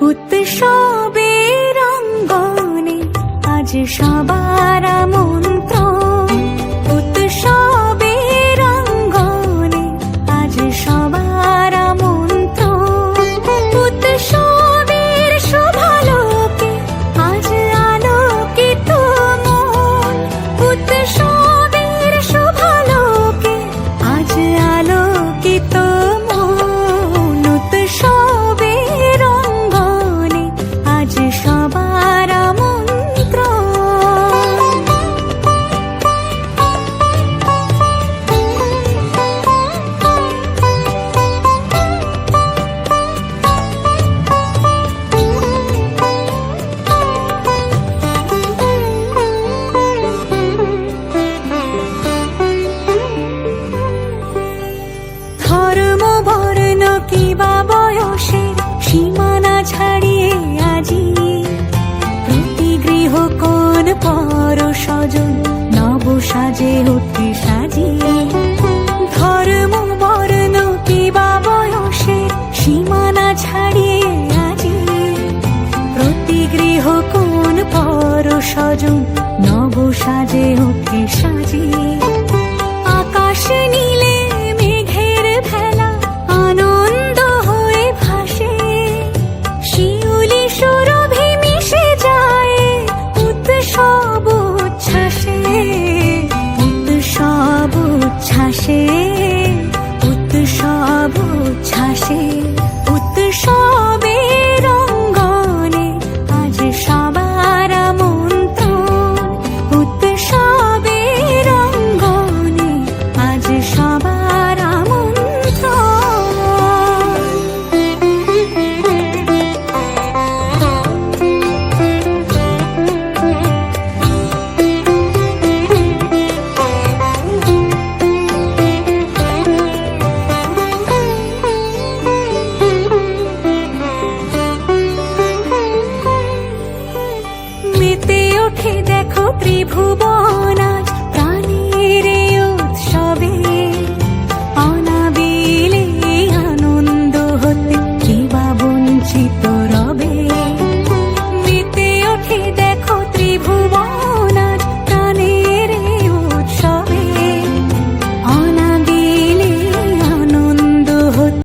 উৎসবের অঙ্গনে আজ সবার আমন্ত্রণ। উৎসবের অঙ্গনে আজ সবার আমন্ত্রণ। উৎসবের শোভালোকে আজ আলোকিত মন। উৎসবের শোভালোকে আজ আলোকিত মন। উৎসবের অঙ্গনে আজ সবার আমন্ত্রণ। ধর্ম বর্ণ কিবা বয়সের সীমানা ছাড়িয়ে আজি প্রতি গৃহ কোন পর স্বজন নব সাজে অতি সাজিয়ে। ধর্ম বর্ণ কিবা বয়সের সীমানা ছাড়িয়ে আজি প্রতি গৃহ কোন পর স্বজন নব সাজে অতি সাজিয়ে।